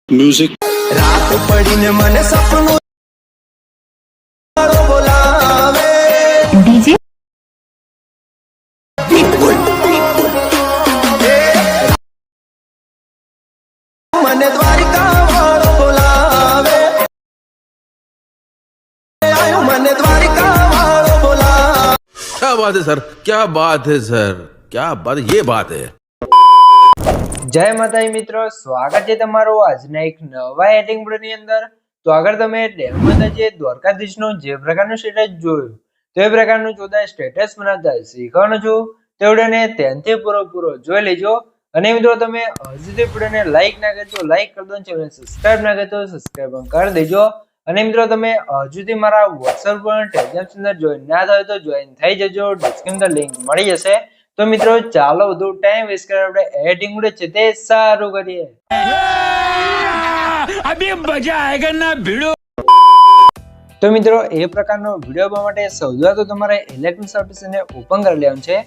Music रात पड़ीने मने सपनों बोलावे डीजे मने द्वारिका वालो बोलावे आयो मने द्वारिका वालो बोला। क्या बात है सर, क्या बात है सर, क्या बात, ये बात है। જય માતાજી મિત્રો, સ્વાગત છે તમારું આજના એક નવા એડિટિંગ વિડિયોની અંદર। તો આગળ તમે ડેમોમાં જે દ્વારકાધીશનો જે પ્રકારનું સ્ટેટસ જોયું તો એ પ્રકારનું જોતા સ્ટેટસ બનાવતા શીખવાનું છું। તે વિડિયોને ધ્યાનથી પૂરો જોઈ લેજો। અને મિત્રો તમે હજુ સુધી વિડિયોને લાઈક ના કરી તો લાઈક કરી દો, ચેનલ સબસ્ક્રાઇબ ના કરી તો સબસ્ક્રાઇબ કરી દેજો। અને મિત્રો તમે હજુ સુધી મારા WhatsApp પર ટેલિગ્રામ અંદર જોઈન ના થયો તો જોઈન થઈ જજો, ડિસ્ક્રિપ્શનમાં લિંક મળી જશે। તો મિત્રો ચાલો વધુ ટાઈમ વેસ્ટ કરે આપણે એડિટિંગ વિડિયો છે તે સારું કરીએ। अभी मजा आएगा ना भिड़ो। તો મિત્રો એ પ્રકારનો વિડિયો બનાવવા માટે સૌથી તો તમારે ઇલેક્ટ્રિક એપ્લિકેશનને ઓપન કરી લેવાનું છે।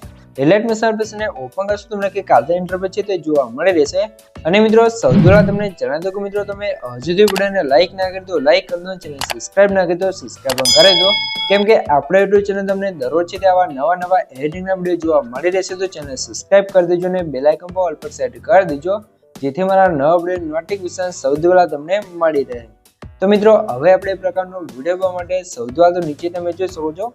ઇલેક્ટ્રિક એપ્લિકેશનને ઓપન કરશો તમને કે કાલનો ઇન્ટરફેસ છે તે જોવા મળી રહેશે। અને મિત્રો સૌથી તમને જણાવી દઉં કે મિત્રો તમે હજુ સુધી વિડિયોને લાઈક ના કરી તો લાઈક કરી દો, ચેનલ સબસ્ક્રાઇબ ના કરી તો સબસ્ક્રાઇબ કરી દો, કેમ કે આપણે YouTube ચેનલ તમને દરરોજ છે તે આવા નવા એડિટિંગના વિડિયો જોવા મળી રહેશે। તો ચેનલ સબસ્ક્રાઇબ કરી દેજો અને બેલ આઇકન પર ઓલ પર સેટ કરી દેજો, જેથી મારા નવા વિડિયો નોટિફિકેશન સૌથી પહેલા તમને મળી રહે। તો મિત્રો હવે આપણે એ પ્રકારનો વિડિયો બનાવવા માટે સૌથી પહેલા તો નીચે તમે જોઈ શકો છો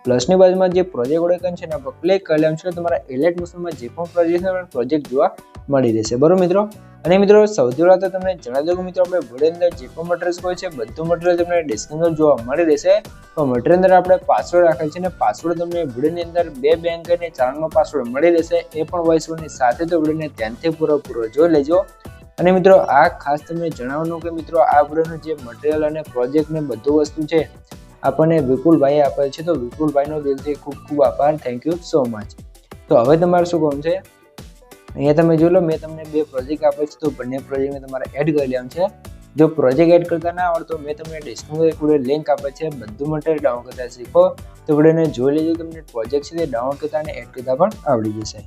પ્લસની બાજુમાં જે પ્રોજેક્ટ આઇકન છે એના પર ક્લિક કરી લેવાનું છે। તમારા એલિટ મોશનમાં જે પણ પ્રોજેક્ટ જોવા મળી રહેશે, બરોબર મિત્રો। અને મિત્રો સૌથી પહેલા તો તમને જણાવી દઉં કે મિત્રો આપણે વિડિયો અંદર જે પણ મટીરીયલ હોય છે બધું મટીરીયલ તમને ડિસ્ક્રિપ્શનમાં જોવા મળી રહેશે। તો મટીરીયલ અંદર આપણે પાસવર્ડ રાખેલ છે અને પાસવર્ડ તમને વિડિયોની અંદર 2 બેંક અને 4નો પાસવર્ડ મળી રહેશે, એ પણ વોઇસ ઓવરની સાથે। તો વિડિયોને ધ્યાનથી પૂરો જોઈ લેજો। અને મિત્રો આ ખાસ તમને જણાવવાનું કે મિત્રો આ વિડિયોનું જે મટીરીયલ અને પ્રોજેક્ટ ને બધું વસ્તુ છે આપણને વિપુલભાઈ આપેલ છે। તો વિપુલભાઈનો દિલથી ખૂબ આભાર, થેન્ક યુ સો મચ। તો હવે તમારે શું કરવાનું છે, અહીંયા તમે જોઈ લો મેં તમને 2 પ્રોજેક્ટ આપેલ છે, તો બંને પ્રોજેક્ટને તમારે એડ કરી લેવાનું છે। જો પ્રોજેક્ટ એડ કરતા ના આવડતો મેં તમને ડિસ્ક્રિપ્શનમાં એક વિડિયો લિંક આપેલ છે, બધું મટીરીયલ ડાઉનલોડ કરતા શીખો। તો વિડિયોને જોઈ લેજો, તમને પ્રોજેક્ટ છે તે ડાઉનલોડ કરતા અને એડ કરતા પણ આવડી જશે।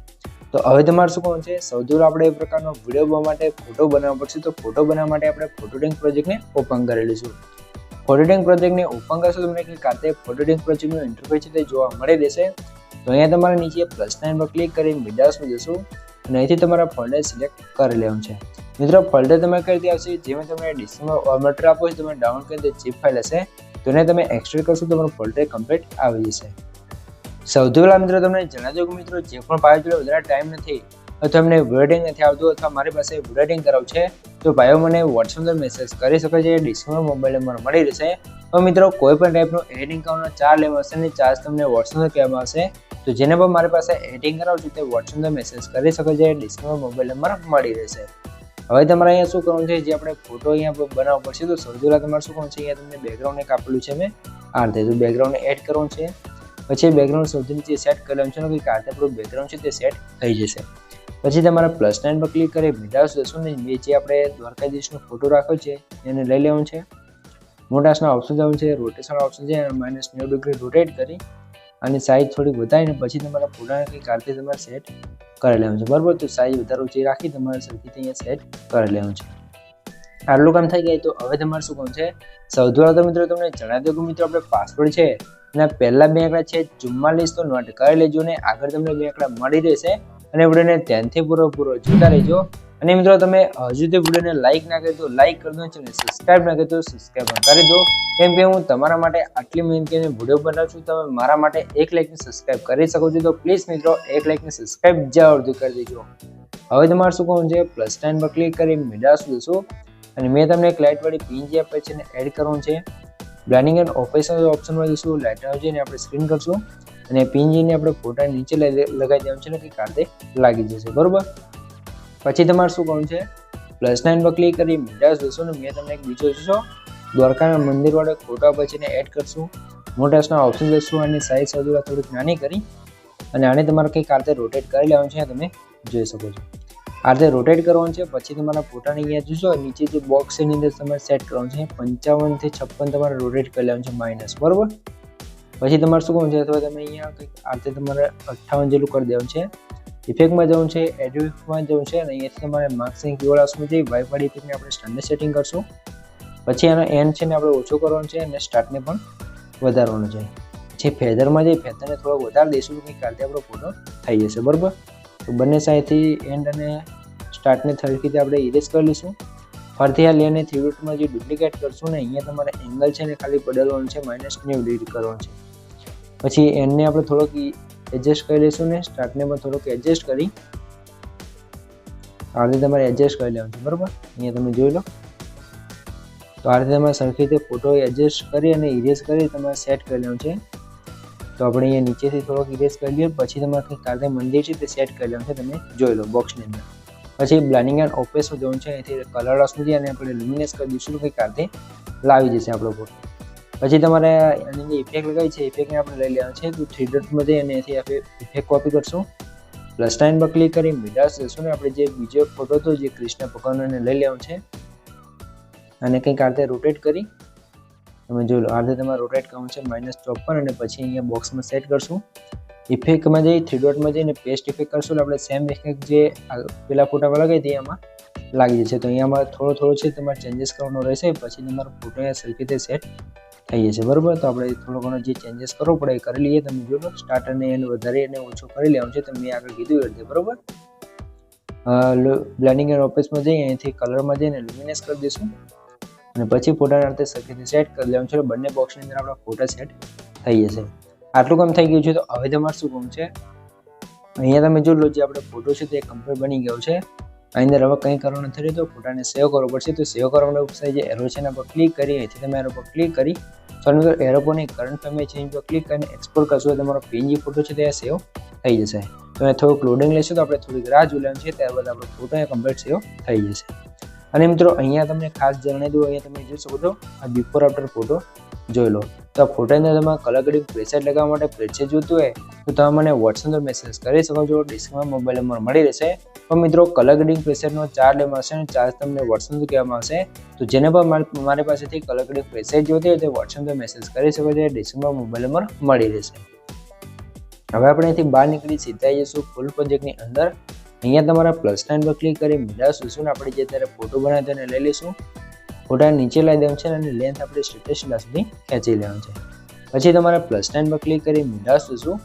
તો હવે તમારે શું કરવાનું છે, સૌથી પહેલા આપણે એ પ્રકારનો વિડિયો બનાવવા માટે ફોટો બનાવવો પડશે। તો ફોટો બનાવવા માટે આપણે ફોટોડિંગ પ્રોજેક્ટને ઓપન કરી લઈશું। ફોટોડિંગ પ્રોજેક્ટને ઓપન કરશો તમને કે ખાતે ફોટોડિંગ પ્રોજેક્ટનો ઇન્ટરફેસ છે તે જોવા મળી રહેશે। તો અહીંયા તમારે નીચે પ્લસ સાઇન પર ક્લિક કરી મીડિયાસમાં જશો અને અહીંથી તમારા ફોલ્ડર સિલેક્ટ કરી લેવાનું છે। મિત્રો ફોલ્ડર તમે કઈ રીતે આવશે, જે મેં તમને ડિસ્ક્રિપ્શનમાં મટીરીયલ આપો છો તમે ડાઉનલોડ કરી દે zip ફાઇલ હશે તો એને તમે એક્સટ્રેક્ટ કરશો તો તમારું ફોલ્ડર કમ્પ્લીટ આવી જશે। સૌથી પહેલા મિત્રો તમને જણાવી દઉં કે મિત્રો જે પણ ભાઈઓ જોડે વધારે ટાઈમ નથી અથવા તમને વિડિયો નથી આવતું અથવા મારી પાસે વિડિયો કરાવ છે તો ભાઈઓ મને WhatsApp પર મેસેજ કરી શકે છે, ડિસ્ક્રિપ્શનમાં મોબાઈલ નંબર મળી રહેશે। તો મિત્રો કોઈ પણ ટાઈપનો એડિટિંગ કરવાનો ચાર્જ લેવાશે અને ચાર્જ તમને WhatsApp પર કહેવામાં આવશે। તો જેને પણ મારી પાસે એડિટિંગ કરાવવું છે તે WhatsApp પર મેસેજ કરી શકે છે, ડિસ્ક્રિપ્શનમાં મોબાઈલ નંબર મળી રહેશે। હવે તમારે અહીંયા શું કરવાનું છે, જે આપણે ફોટો અહીંયા બનાવવો પડશે તો સૌથી પહેલા તમારે શું કરવાનું છે, અહીંયા તમને બેકગ્રાઉન્ડ એક આપેલું છે મેં આ રીતે, તો બેકગ્રાઉન્ડને એડ કરવાનું છે। પછી બેકગ્રાઉન્ડ સૌથી નીચે સેટ કરી લેવાનું છે કે આતે આપણું બેકગ્રાઉન્ડ છે તે સેટ થઈ જશે। પછી તમારે પ્લસ સાઇન પર ક્લિક કરી મીડિયાસ જશો ને જે આપણે દ્વારકાધીશનો ફોટો રાખ્યો છે એને લઈ લેવાનું છે। મોટાસના ઓપ્શન જવાનું છે, રોટેશન ઓપ્શન છે, -90 ડિગ્રી રોટેટ કરી અને સાઈઝ થોડીક વધારીને પછી તમારા ફોટાને કંઈક આરતી તમારે સેટ કરી લેવાનું છે, બરાબર। તો સાઈઝ વધારે ઓછી રાખી તમારે સરખી અહીંયા સેટ કરી લેવાનું છે। આટલું કામ થઈ જાય તો હવે તમારે શું કરવાનું છે, સૌથી પહેલા તો મિત્રો તમને જણાવી દઉં કે મિત્રો આપણે પાસવર્ડ છે એના પહેલા 2 આંકડા છે 44 તો નોટ કરી લેજો ને આગળ તમને 2 આંકડા મળી રહેશે। અને વિડિયોને ધ્યાનથી પૂરો જોતા રહેજો। અને મિત્રો તમે હજુ સુધી વિડિયોને લાઈક ના કરી તો લાઈક કરી દો, ચેનલ સબસ્ક્રાઇબ ના કરી તો સબસ્ક્રાઇબ કરી દો, કેમ કે હું તમારા માટે આટલી મહેનત કરીને વિડિયો બનાવું છું, તમે મારા માટે 1 લાઈક ને સબસ્ક્રાઇબ કરી શકો છો। તો પ્લીઝ મિત્રો 1 લાઈક ને સબસ્ક્રાઇબ જરૂરથી કરી દેજો। હવે તમારે શું કરવાનું છે, પ્લસ સાઇન પર ક્લિક કરી મીડિયાસ જશો અને મેં તમને એક લાઇટ વાળી પિન જે આપે છે એને એડ કરવાનું છે। બ્લેન્ડિંગ એન્ડ ઓપરેશન ઓપ્શનમાં જશું, લાઇટ જઈને આપણે સ્ક્રીન કરશું અને પિન જઈને આપણે ફોટા નીચે લગાવી દેવાનું છે ને કે કાંતે લાગી જશે, બરોબર। પછી તમારે શું કરવાનું છે, પ્લસ સાઇન પર ક્લિક કરી મીડિયાસ જશો ને મેં તમને એક બીજો જશો દ્વારકાના મંદિર વાળો ફોટા પછી એડ કરશું। મોટાસના ઓપ્શન જશું અને સાઈઝ સૌથી થોડીક નાની કરી અને આને તમારે કંઈક આરતે રોટેટ કરી લેવાનું છે, તમે જોઈ શકો છો આરતે રોટેટ કરવાનું છે। પછી તમારા ફોટાને અહીંયા જોશો નીચે જે બોક્સ છે એની અંદર તમારે સેટ કરવાનું છે 55 થી 56 તમારે રોટેટ કરી લેવાનું છે માઇનસ, બરોબર। પછી તમારે શું કરવાનું છે, અથવા તમે અહીંયા કંઈક આરતે તમારે 58 જેટલું કરી દેવાનું છે। ઇફેક્ટમાં જવું છે, એડિટમાં જવું છે અને અહીંયાથી તમારે માર્ક્સિંગ કીવર્ડ આવશે છે. વાઇફાઈ ઇફેક્ટને આપણે સ્ટાન્ડર્ડ સેટિંગ કરશું. પછી આનો એન્ડ છે ને આપણે ઓછો કરવાનો છે અને સ્ટાર્ટને પણ વધારવાનો છે. જે ફેધરમાં જે ફેધરને થોડોક વધારે દઈશું તો કંઈક કાલથી આપણો ફોટો થઈ જશે. બરાબર, તો બંને સાઈડથી એન્ડ અને સ્ટાર્ટને થર્ડ રીતે આપણે ઇરેઝ કરી લઈશું. ફરીથી આ લેયરને 3 ડોટમાં જે ડુપ્લિકેટ કરશું ને અહીંયા તમારે એંગલ છે ને ખાલી બદલવાનું છે, -90 ડિગ્રી કરવાનું છે. પછી એન્ડને આપણે થોડોક એડજસ્ટ કરી લઈશું ને સ્ટાર્ટને પણ થોડોક એડજસ્ટ કરી આ રીતે તમારે એડજસ્ટ કરી લેવાનું છે. બરાબર, અહીંયા તમે જોઈ લો. તો આ રીતે તમારે સરખી રીતે ફોટો એડજસ્ટ કરી અને ઇરેઝ કરી તમારે સેટ કરી લેવાનું છે. તો આપણે અહીંયા નીચેથી થોડોક ઇરેઝ કરી લઈએ. પછી તમારે કંઈક કાલે મંદિર છે તે સેટ કરી લેવાનું છે. તમે જોઈ લો બોક્સની અંદર. પછી બ્લેન્ડિંગ એન્ડ ઓપેસમાં જવું છે. અહીંથી કલર સુધી અને આપણે લ્યુમિનેસ કરી દઈશું તો કંઈક કાલે લાવી જશે આપણો ફોટો. પછી તમારે આની જે ઇફેક્ટ લગાવી છે ઇફેક્ટને આપણે લઈ લેવાનું છે. તો 3 ડોટમાં જઈ અને અહીંથી આપણે ઇફેક્ટ કોપી કરશું. પ્લસ સાઇન પર ક્લિક કરી મિરર્સ જશું ને આપણે જે બીજો ફોટો હતો જે કૃષ્ણ ભગવાનનો એને લઈ લેવાનો છે અને કંઈક આ રીતે રોટેટ કરી તમે જોઈ લો. આ રીતે તમારે રોટેટ કરવાનું છે -54 અને પછી અહીંયા બોક્સમાં સેટ કરશું. ઇફેક્ટમાં જઈ 3 ડોટમાં જઈને પેસ્ટ ઇફેક્ટ કરશું એટલે આપણે સેમ ઇફેક્ટ જે પેલા ફોટામાં લગાવી હતી એમાં લાગી જશે. તો અહીંયામાં થોડો છે તમારે ચેન્જીસ કરવાનો રહેશે. પછી તમારો ફોટો અહીંયા સરખી રીતે સેટ થઈ જશે. બરાબર, તો આપણે થોડો ઘણો જે ચેન્જીસ કરવો પડે એ કરી લઈએ. તમે જોઈ લો સ્ટાર્ટ અને એન્ડ વધારે અને ઓછો કરી લેવાનું છે. તમે આગળ કીધું એ રીતે. બરાબર, બ્લેન્ડિંગ એન્ડ ઓપેસમાં જઈએ અહીંથી કલરમાં જઈને લ્યુમિનેસ કરી દઈશું અને પછી ફોટાને રીતે સરખી રીતે સેટ કરી લેવાનું છે. બંને બોક્સની અંદર આપણા ફોટા સેટ થઈ જશે. આટલું કામ થઈ ગયું છે. તો હવે તમારે શું કામ છે, અહીંયા તમે જોઈ લો જે આપણે ફોટો છે તે કમ્પ્લીટ બની ગયો છે. આની અંદર હવે કંઈ કરવાનું નથી તો ફોટાને સેવ કરવો પડશે. તો સેવ કરવાનો ઓપ્શન જે એરો છે એના પર ક્લિક કરી અહીંથી તમે એરો પર ક્લિક કરી મિત્રો એરો પર નહીં કરંટ ફ્રેમ ચેન્જ પર ક્લિક કરીને એક્સપોર્ટ કરશો તમારો PNG ફોટો છે તે સેવ થઈ જશે. તો એ થોડુંક લોડિંગ લેશું તો આપણે થોડીક રાહ જોઈ લેવાની છે. ત્યારબાદ આપણો ફોટો અહીંયા કમ્પ્લીટ સેવ થઈ જશે. અને મિત્રો અહીંયા તમને ખાસ જણાવી દઉં, અહીંયા તમે જોઈ શકો છો આ બિફોર આફ્ટર ફોટો જોઈ લો. તો આ ફોટાની અંદર તમારે કલર ગ્રેડિંગ પ્રેસેટ લગાવવા માટે પ્રેસેટ જોઈતું હોય તો તમે મને વોટ્સએપ પર મેસેજ કરી શકો છો. ડિસ્ક્રિપ્શનમાં મોબાઈલ નંબર મળી રહેશે. તો મિત્રો કલર ગ્રેડિંગ પ્રેસેટનો ચાર્જ લેવામાં આવશે અને ચાર્જ તમને વોટ્સએપ પર કહેવામાં આવશે. તો જેને પણ મારી પાસેથી કલર ગ્રેડિંગ પ્રેસેટ જોઈતી હોય તો વોટ્સએપ પર મેસેજ કરી શકો છો. ડિસ્ક્રિપ્શનમાં મોબાઈલ નંબર મળી રહેશે. હવે આપણે અહીંથી બહાર નીકળી સીધા જઈશું ફૂલ પ્રોજેક્ટની અંદર. અહીંયા તમારા પ્લસ સાઇન પર ક્લિક કરી મિરર્સ જોઈશું ને આપણે જે અત્યારે ફોટો બનાવ્યો તેને લઈ લઈશું. ફોટા નીચે લાવી દેવાનું છે અને લેન્થ આપણે સ્ટેટસ સુધી ખેંચી લેવાનું છે. પછી તમારે પ્લસ સાઇન પર ક્લિક કરી મિરર્સ જોઈશું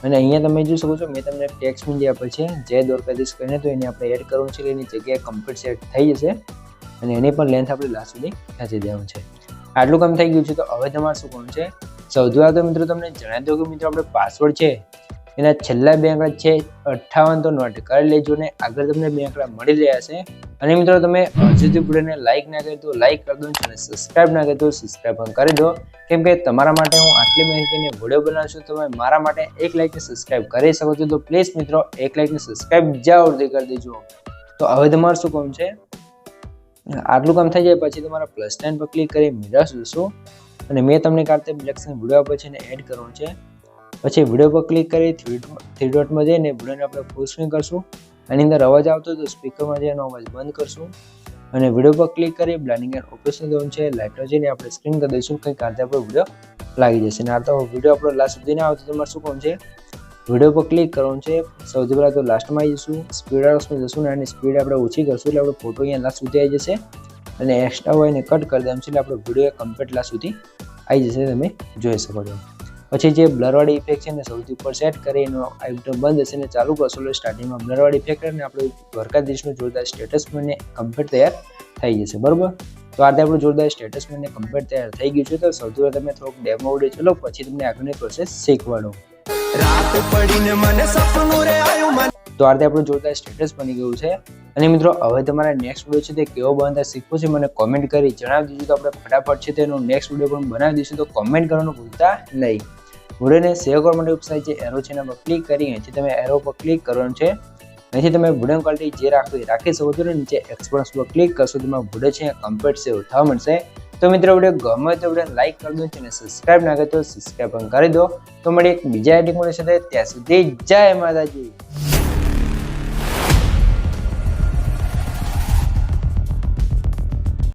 અને અહીંયા તમે જોઈ શકો છો મેં તમને ટેક્સ્ટ જે આપેલ છે જય દ્વારકાધીશ કરીને તો એને આપણે એડ કરવાનું છે. એની જગ્યાએ કમ્પ્લીટ સેટ થઈ જશે અને એની પણ લેન્થ આપણે લાસ્ટ સુધી ખેંચી દેવાનું છે. આટલું કામ થઈ ગયું છે. તો હવે તમારે શું કરવાનું છે, સૌથી પહેલાં તો મિત્રો તમને જણાવી દઉં કે મિત્રો આપણે પાસવર્ડ છે એના છેલ્લા 2 આંકડા છે 58 તો નોટ કરી લેજો ને આગળ તમને 2 આંકડા મળી રહ્યા છે. અને મિત્રો તમે હજુ વિડીયોને લાઇક ના કરી તો લાઇક કરી દો અને સબસ્ક્રાઇબ ના કરી તો સબસ્ક્રાઇબ પણ કરી દો. કેમ કે તમારા માટે હું આટલી મહેનતને વિડીયો બનાવું છું. તમે મારા માટે 1 લાઇક ને સબસ્ક્રાઇબ કરી શકો છો. તો પ્લીઝ મિત્રો 1 લાઇક ને સબસ્ક્રાઇબ જરૂરથી કરી દેજો. તો હવે તમારે શું કામ છે, આટલું કામ થઈ જાય પછી તમારા પ્લસ સાઇન પર ક્લિક કરી મિરર્સ જોશો અને મેં તમને કાઢતે બ્લેક્સન વિડીયો આપે છે એને એડ કરવાનું છે. પછી વિડીયો પર ક્લિક કરી 3 ડોટમાં જઈને વિડીયોને આપણે ફૂલ સ્ક્રીન કરશું. આની અંદર અવાજ આવતો તો સ્પીકરમાં જઈને અવાજ બંધ કરશું અને વિડીયો પર ક્લિક કરી બ્લેન્ડિંગ એન્ડ ઓપેસમાં જવાનું છે. લાઇટો જઈને આપણે સ્ક્રીન કરી દઈશું. કંઈક કાંતે આપણો વિડીયો લાગી જશે. અને આ તો વિડીયો આપણો લાસ્ટ સુધી ના આવતો તમારે શું કામ છે, વિડીયો પર ક્લિક કરવાનું છે. સૌથી પહેલાં તો લાસ્ટમાં આવી જઈશું, સ્પીડ આઉટમાં જશું ને આની સ્પીડ આપણે ઓછી કરશું એટલે આપણો ફોટો અહીંયા લાસ્ટ સુધી આવી જશે અને એક્સ્ટ્રા હોય એને કટ કરી દેવાનું છે એટલે આપણો વિડીયો કમ્પ્લીટ લાસ્ટ સુધી આવી જશે. તમે જોઈ શકો છો. પછી જે બ્લરવાળી ઇફેક્ટ છે ને સૌથી ઉપર સેટ કરી એનો આઇટમ બંધ હશે ને ચાલુ કરશો એટલે સ્ટાર્ટિંગમાં બ્લરવાળી ઇફેક્ટ અને આપણે દ્વારકાધીશનું જોરદાર સ્ટેટસ મને કમ્પ્લીટ તૈયાર થઈ જશે. બરાબર, તો આ આપણું જોરદાર સ્ટેટસ મને કમ્પ્લીટ તૈયાર થઈ ગયું છે. તો સૌથી પહેલાં તમે થોડોક ડેમો વિડીયો ચલો પછી તમને આગળની પ્રોસેસ શીખવાડો. રાત પડીને મને સપનું રે આયું મને. તો આ આપણું જોરદાર સ્ટેટસ બની ગયું છે. અને મિત્રો હવે તમારે નેક્સ્ટ વિડીયો છે તે કેવો બનાવતા શીખવું છે મને કોમેન્ટ કરી જણાવી દીધું. તો આપણે ફટાફટ છે તેનો નેક્સ્ટ વિડીયો પણ બનાવી દઈશું. તો કોમેન્ટ કરવાનું ભૂલતા નહીં. વિડીયોને સેવ કરવા માટે વેબસાઇટ જે એરો છે એના પર ક્લિક કરી અહીંથી તમે એરો પર ક્લિક કરવાનું છે. અહીંથી તમે વિડીયો ક્વોલિટી જે રાખવી રાખી શકો છો. નીચે એક્સપોર્ટ પર ક્લિક કરશો તો તમારો વિડીયો છે કમ્પ્લીટ સેવ થવા મળશે. તો મિત્રો વિડીયો ગમે તો વિડીયો લાઈક કરી દો અને સબસ્ક્રાઇબ ના કરી તો સબસ્ક્રાઇબ પણ કરી દો. તો મળીએ એક બીજા એડિટ સાથે. ત્યાં સુધી જય માતાજી.